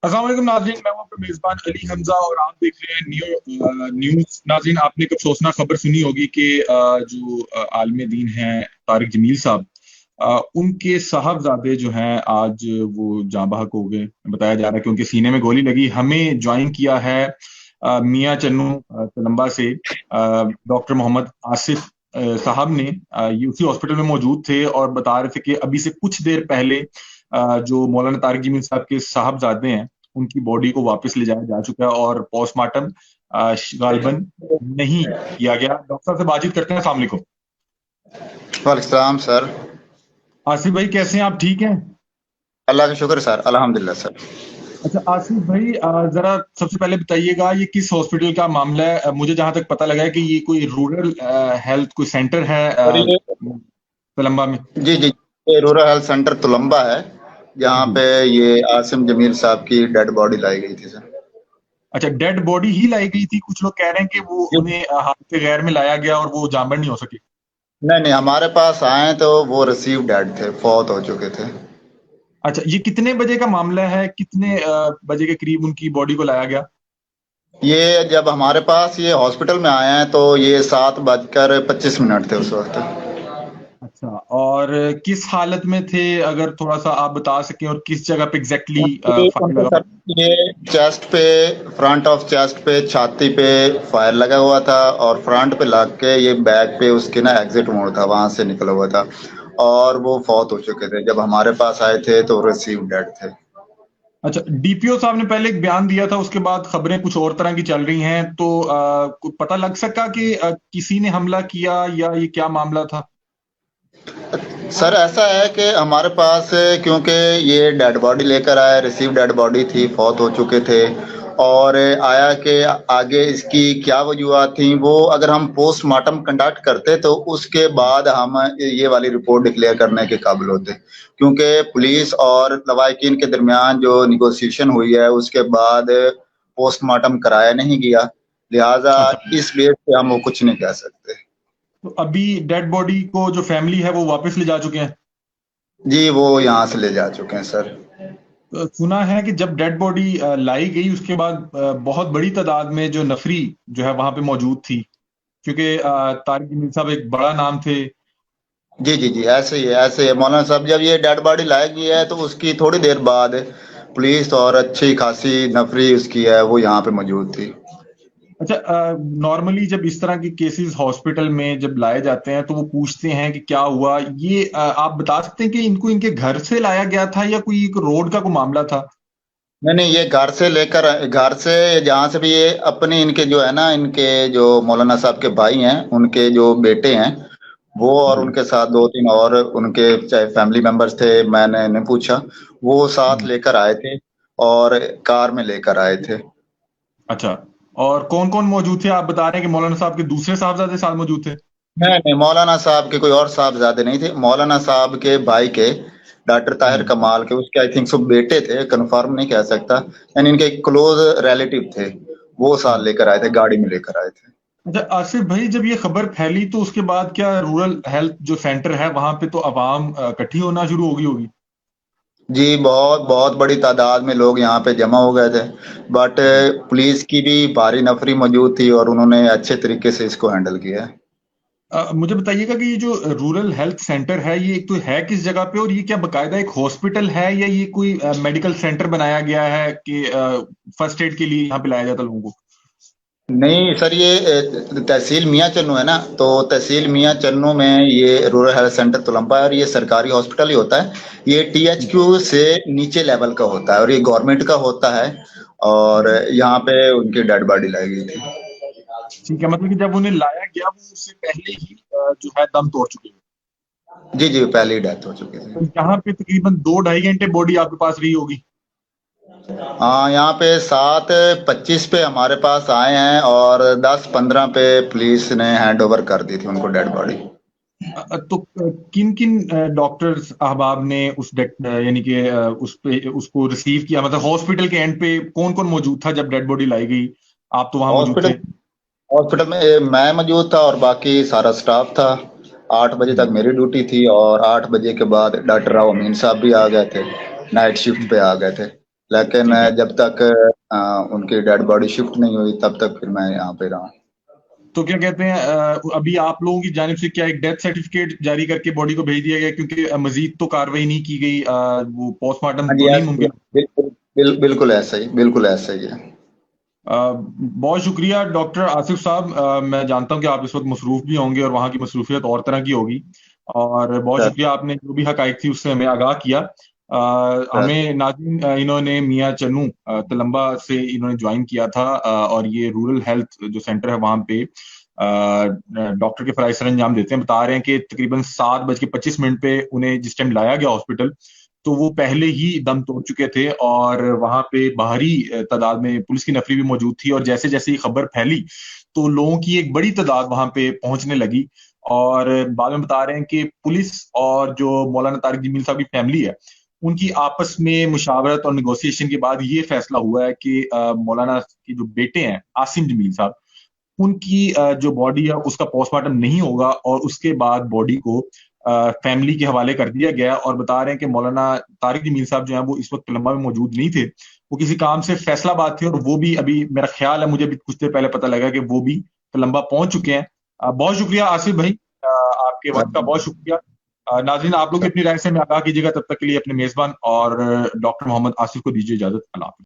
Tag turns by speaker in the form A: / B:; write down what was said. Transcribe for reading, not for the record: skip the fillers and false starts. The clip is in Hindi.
A: अस्सलाम वालेकुम नाज़रीन, मैं हूं आपका मेजबान अली हमजा और आप देख रहे हैं न्यूज। नाज़रीन, आपने कब सोचना खबर सुनी होगी कि जो आलिम दीन हैं तारिक जमील साहब, उनके साहबजादे जो हैं आज वो जाँ बहक हो गए। बताया जा रहा है कि उनके सीने में गोली लगी। हमें ज्वाइन किया है मियां चन्नू तलम्बा से डॉक्टर मोहम्मद आसिफ साहब ने। ये उसी हॉस्पिटल में मौजूद थे और बता रहे थे कि अभी से कुछ देर पहले जो मौलाना तारिक जमील साहब के साहबजादे हैं उनकी बॉडी को वापस ले जाया जा चुका है और पोस्टमार्टम गालबन नहीं किया गया। डॉक्टर साहब से बातचीत करते हैं। अस्सलाम वालेकुम।
B: वालेकुम सर।
A: आसिफ भाई, कैसे हैं आप? ठीक हैं?
B: अल्लाह का शुक्र सर, अल्हम्दुलिल्लाह सर।
A: अच्छा आसिफ भाई, जरा सबसे पहले बताइएगा ये किस हॉस्पिटल का मामला है? मुझे जहां तक पता लगा है कि ये कोई रूरल हेल्थ कोई सेंटर है
B: सर ये
A: कोलंबा में।
B: जी जी, ये रूरल हेल्थ सेंटर तुलंबा है, जहाँ
A: जी।
B: पे ये आसिम जमील साहब की डेड बॉडी लाई गई थी सर।
A: अच्छा, डेड बॉडी ही लाई गई थी? कुछ लोग कह रहे हैं कि वो
B: जी।
A: उन्हें हाथ गैर में लाया गया और वो जामबंद नहीं हो सके।
B: नहीं नहीं, हमारे पास आए तो वो रिसीव डेड थे, फौत हो चुके थे।
A: अच्छा, ये कितने बजे का मामला है? कितने बजे के करीब उनकी बॉडी को लाया गया?
B: ये जब हमारे पास ये हॉस्पिटल में आए हैं तो ये 7:25 थे उस वक्त।
A: अच्छा, और किस हालत में थे, अगर थोड़ा सा आप बता सकें, और किस जगह पे एग्जैक्टली फायर
B: उनके
A: लगा?
B: सर ये चेस्ट पे, फ्रंट ऑफ चेस्ट पे, छाती पे फायर लगा हुआ था और फ्रंट पे लग के ये बैक पे उसके ना एग्जिट मोड था, वहां से निकला हुआ था और वो फौत हो चुके थे। जब हमारे पास आए थे तो रिसीव डेड थे।
A: अच्छा, डीपीओ साहब ने पहले एक बयान दिया था, उसके बाद खबरें कुछ और तरह की चल रही हैं, तो पता लग सका कि किसी ने हमला किया या ये क्या मामला था?
B: सर ऐसा है कि हमारे पास, क्योंकि ये डेड बॉडी लेकर आए, रिसीव डेड बॉडी थी, फौत हो चुके थे और आया कि आगे इसकी क्या वजूहत थी, वो अगर हम पोस्टमार्टम कंडक्ट करते तो उसके बाद हम ये वाली रिपोर्ट डिक्लेयर करने के काबिल होते, क्योंकि पुलिस और लवाहिकीन के दरमियान जो निगोशिएशन हुई है उसके बाद पोस्टमार्टम कराया नहीं गया, लिहाजा
A: अच्छा,
B: इस बेस पे हम वो कुछ नहीं कह सकते।
A: तो अभी डेड बॉडी को जो फैमिली है वो वापस ले जा चुके हैं?
B: जी, वो यहाँ से ले जा चुके हैं सर।
A: सुना है कि जब डेड बॉडी लाई गई उसके बाद बहुत बड़ी तादाद में जो नफरी जो है वहां पे मौजूद थी, क्योंकि तारिक जमील साहब एक बड़ा नाम थे।
B: जी जी जी, ऐसे ही है, ऐसे ही है मौलाना साहब। जब ये डेड बॉडी लाई गई है तो उसकी थोड़ी देर बाद पुलिस और अच्छी खासी नफरी उसकी है वो यहाँ पे मौजूद थी।
A: अच्छा, नॉर्मली जब इस तरह के केसेस हॉस्पिटल में जब लाए जाते हैं तो वो पूछते हैं कि क्या हुआ। ये आप बता सकते हैं कि इनको इनके घर से लाया गया था या कोई एक रोड का कोई मामला था?
B: नहीं नहीं, ये घर से लेकर, घर से जहाँ से भी ये अपने, इनके जो है ना, इनके जो मौलाना साहब के भाई हैं उनके जो बेटे हैं वो, और
A: जी।
B: उनके साथ दो तीन और उनके चाहे फैमिली मेंबर्स थे, मैंने इन्हें पूछा, वो साथ
A: हम्म।
B: लेकर आए थे और कार में लेकर आए थे।
A: अच्छा, और कौन कौन मौजूद थे? आप बता रहे हैं कि मौलाना साहब के दूसरे साहबजादे साथ मौजूद थे?
B: नहीं नहीं, मौलाना साहब के कोई और साहबजादे नहीं थे, मौलाना साहब के भाई के, डॉक्टर ताहिर
A: हम्म।
B: कमाल के, उसके आई थिंक सब बेटे थे, कंफर्म नहीं कह सकता, यानी इनके क्लोज रिलेटिव थे, वो साथ
A: हम्म।
B: लेकर आए थे, गाड़ी में लेकर आए थे।
A: अच्छा आसिफ भाई, जब ये खबर फैली तो उसके बाद क्या रूरल हेल्थ जो सेंटर है वहां पे तो अवाम इकट्ठी होना शुरू हो गई होगी?
B: जी, बहुत बहुत बड़ी तादाद में लोग यहाँ पे जमा हो गए थे, बट
A: जी।
B: पुलिस की भी भारी नफरी मौजूद थी और उन्होंने अच्छे तरीके से इसको हैंडल किया है।
A: मुझे बताइएगा कि ये जो रूरल हेल्थ सेंटर है ये एक तो है किस जगह पे, और ये क्या बकायदा एक हॉस्पिटल है या ये कोई मेडिकल सेंटर बनाया गया है कि फर्स्ट एड के लिए यहाँ पे लाया जाता है लोगों को?
B: नहीं सर, ये तहसील मियां चन्नू है ना, तो तहसील मियां चन्नू में ये रूरल हेल्थ सेंटर तुलंबा है और ये सरकारी हॉस्पिटल ही होता है। ये
A: ठीक
B: टीएचक्यू से नीचे लेवल का होता है और ये गवर्नमेंट का होता है, और
A: है।
B: यहाँ पे उनकी डेड बॉडी लाई गई थी।
A: ठीक है, मतलब कि जब उन्हें लाया गया वो उससे पहले ही जो है दम तोड़ चुके हैं।
B: जी जी, पहले ही डेथ हो चुकी
A: तो
B: थी।
A: यहाँ पे तकरीबन 2 ढाई घंटे बॉडी आपके पास रही होगी?
B: हाँ, यहाँ पे 7:25 पे हमारे पास आए हैं और 10:15 पे पुलिस ने हैंड ओवर कर दी थी उनको डेड बॉडी।
A: तो किन किन डॉक्टर्स अहबाब ने यानी कि उस पे उसको रिसीव किया, मतलब हॉस्पिटल के एंड पे कौन कौन मौजूद था जब डेड बॉडी लाई गई? आप तो वहां मौजूद
B: हॉस्पिटल
A: थे।
B: हॉस्पिटल में मैं मौजूद था और बाकी सारा स्टाफ था। 8 बजे
A: जी।
B: तक मेरी ड्यूटी थी और 8 बजे के बाद डॉक्टर राव अमीन साहब भी आ गए थे, नाइट शिफ्ट पे आ गए थे। लेकिन
A: ठीक है।
B: जब तक उनकी डेड बॉडी शिफ्ट नहीं हुई तब तक फिर मैं यहाँ पे रहा।
A: तो क्या कहते हैं, अभी आप लोगों की जानिब से क्या एक डेथ सर्टिफिकेट जारी करके बॉडी को भेज दिया गया, क्योंकि मजीद तो कार्रवाई नहीं की गई, वो पोस्टमार्टम
B: हाँ जी,
A: तो नहीं मुमकिन?
B: बिल्कुल ऐसा ही, बिल्कुल ऐसा ही है।
A: बहुत शुक्रिया डॉक्टर आसिफ साहब। मैं जानता हूं कि आप इस वक्त मसरूफ भी होंगे और वहाँ की मसरूफियत और तरह की होगी, और बहुत
B: सर
A: शुक्रिया, आपने जो भी हकाइक थी उससे हमें आगाह किया।
B: सर
A: हमें नाज़रीन, इन्होंने मियाँ चन्नू तलम्बा से इन्होंने ज्वाइन किया था, और ये रूरल हेल्थ जो सेंटर है वहाँ पे डॉक्टर के फराइज सर अंजाम देते हैं। बता रहे हैं कि तकरीबन 7:25 पे उन्हें जिस टाइम लाया गया हॉस्पिटल, तो वो पहले ही दम तोड़ चुके थे, और वहां पे बाहरी तादाद में पुलिस की नफरी भी मौजूद थी। और जैसे जैसे ये खबर फैली, तो लोगों की एक बड़ी तादाद वहां पे पहुंचने लगी। और बाद में बता रहे हैं कि पुलिस और जो मौलाना तारिक जमील साहब की फैमिली है, उनकी आपस में मुशावरत और निगोसिएशन के बाद ये फैसला हुआ है कि मौलाना के जो बेटे हैं आसिम जमील साहब, उनकी जो बॉडी है उसका पोस्टमार्टम नहीं होगा, और उसके बाद बॉडी को फैमिली के हवाले कर दिया गया। और बता रहे हैं कि मौलाना तारिक जमील साहब जो हैं वो इस वक्त कोलंबा में मौजूद नहीं थे, वो किसी काम से फैसलाबाद थे, और वो भी अभी मेरा ख्याल है, मुझे अभी कुछ देर पहले पता लगा कि वो भी कोलंबा पहुंच चुके हैं। बहुत शुक्रिया आसिफ भाई, आपके वक्त का बहुत शुक्रिया। नाज़रीन, आप लोग
B: सर
A: अपनी राय से हमें आगाह कीजिएगा। तब तक के लिए अपने मेजबान और डॉक्टर मोहम्मद आसिफ को दीजिए इजाजत। अल्लाह हाफिज।